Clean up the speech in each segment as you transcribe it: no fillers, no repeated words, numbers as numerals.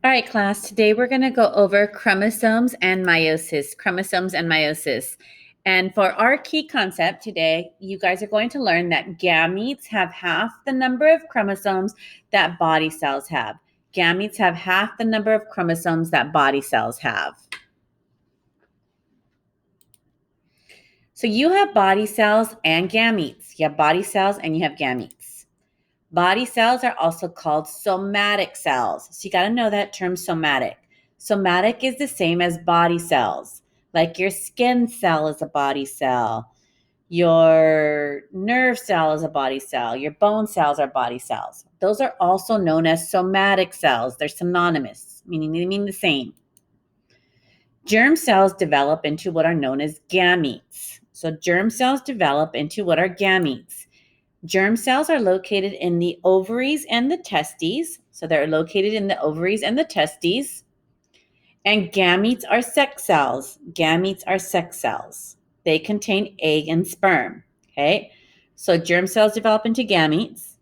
All right, class, today we're going to go over chromosomes and meiosis, chromosomes and meiosis. And for our key concept today, you guys are going to learn that gametes have half the number of chromosomes that body cells have. Gametes have half the number of chromosomes that body cells have. So you have body cells and gametes. You have body cells and you have gametes. Body cells are also called somatic cells. So you got to know that term somatic. Somatic is the same as body cells. Like your skin cell is a body cell. Your nerve cell is a body cell. Your bone cells are body cells. Those are also known as somatic cells. They're synonymous, meaning they mean the same. Germ cells develop into what are known as gametes. So germ cells develop into what are gametes. Germ cells are located in the ovaries and the testes. So they're located in the ovaries and the testes. And gametes are sex cells. Gametes are sex cells. They contain egg and sperm. Okay? So germ cells develop into gametes.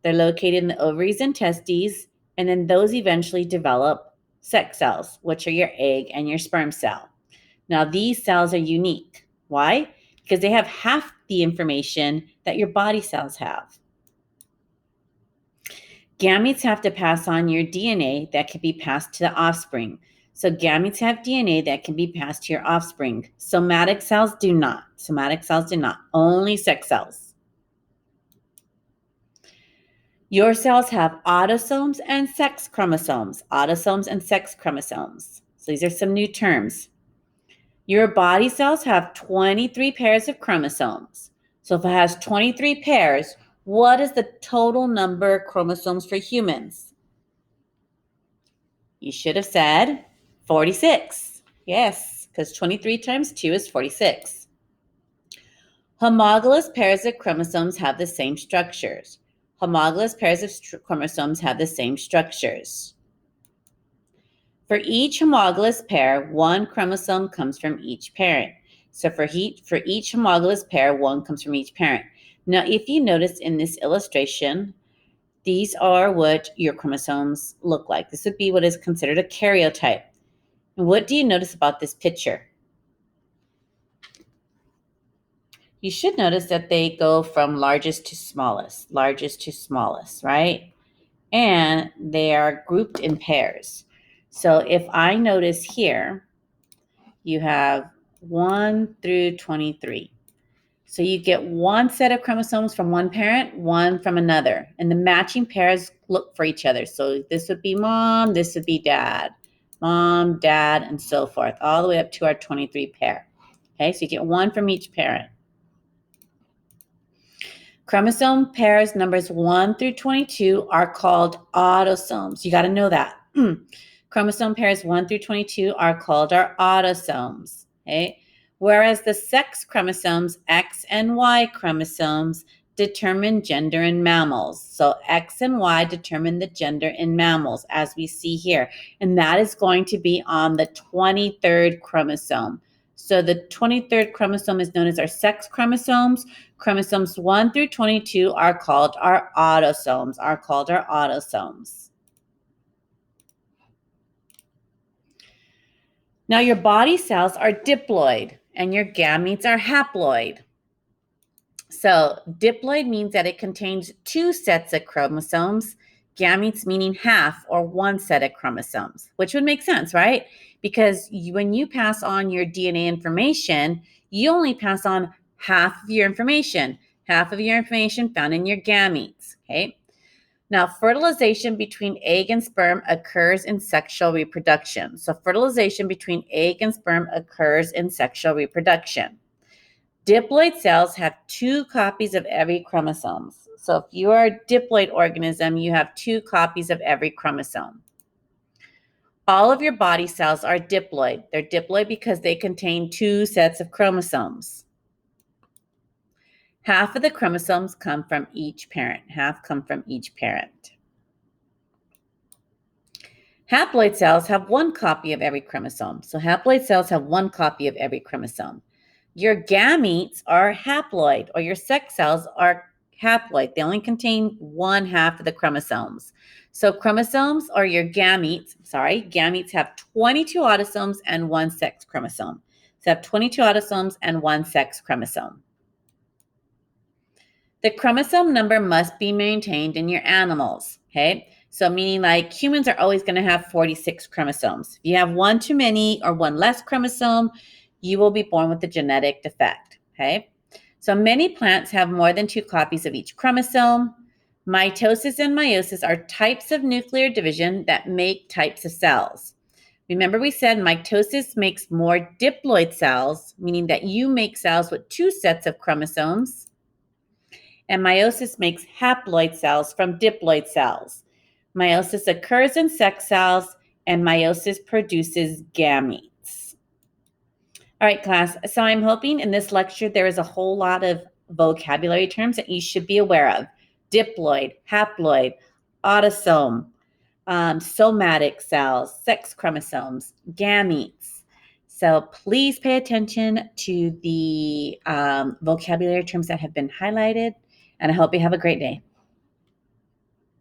They're located in the ovaries and testes. And then those eventually develop sex cells, which are your egg and your sperm cell. Now, these cells are unique. Why? Because they have half the information that your body cells have. Gametes have to pass on your DNA that can be passed to the offspring. So gametes have DNA that can be passed to your offspring. Somatic cells do not. Somatic cells do not. Only sex cells. Your cells have autosomes and sex chromosomes. Autosomes and sex chromosomes. So these are some new terms. Your body cells have 23 pairs of chromosomes. So if it has 23 pairs, what is the total number of chromosomes for humans? You should have said 46. Yes, because 23 times 2 is 46. Homologous pairs of chromosomes have the same structures. Homologous pairs of chromosomes have the same structures. For each homologous pair, one chromosome comes from each parent. So for each homologous pair, one comes from each parent. Now, if you notice in this illustration, these are what your chromosomes look like. This would be what is considered a karyotype. And what do you notice about this picture? You should notice that they go from largest to smallest, right? And they are grouped in pairs. So if I notice here, you have 1 through 23. So you get one set of chromosomes from one parent, one from another. And the matching pairs look for each other. So this would be mom, this would be dad. Mom, dad, and so forth, all the way up to our 23 pair. Okay, so you get one from each parent. Chromosome pairs numbers 1 through 22 are called autosomes. You got to know that. Chromosome pairs 1 through 22 are called our autosomes. Okay? Whereas the sex chromosomes, X and Y chromosomes, determine gender in mammals. So X and Y determine the gender in mammals, as we see here. And that is going to be on the 23rd chromosome. So the 23rd chromosome is known as our sex chromosomes. Chromosomes 1 through 22 are called our autosomes, Now your body cells are diploid and your gametes are haploid. So diploid means that it contains 2 sets of chromosomes, gametes meaning half or 1 set of chromosomes, which would make sense, right? Because when you pass on your DNA information, you only pass on half of your information found in your gametes, okay? Now, fertilization between egg and sperm occurs in sexual reproduction. So fertilization between egg and sperm occurs in sexual reproduction. Diploid cells have 2 copies of every chromosome. So if you are a diploid organism, you have 2 copies of every chromosome. All of your body cells are diploid. They're diploid because they contain 2 sets of chromosomes. Half of the chromosomes come from each parent. Haploid cells have 1 copy of every chromosome. So haploid cells have 1 copy of every chromosome. Your gametes are haploid, or your sex cells are haploid. They only contain 1/2 of the chromosomes. So chromosomes or your gametes have 22 autosomes and one sex chromosome. So have 22 autosomes and one sex chromosome. The chromosome number must be maintained in your animals, okay? So meaning like humans are always going to have 46 chromosomes. If you have one too many or one less chromosome, you will be born with a genetic defect, okay? So many plants have more than 2 copies of each chromosome. Mitosis and meiosis are types of nuclear division that make types of cells. Remember we said mitosis makes more diploid cells, meaning that you make cells with 2 sets of chromosomes. And meiosis makes haploid cells from diploid cells. Meiosis occurs in sex cells, and meiosis produces gametes. All right, class. So I'm hoping in this lecture there is a whole lot of vocabulary terms that you should be aware of. Diploid, haploid, autosome, somatic cells, sex chromosomes, gametes. So please pay attention to the vocabulary terms that have been highlighted, and I hope you have a great day.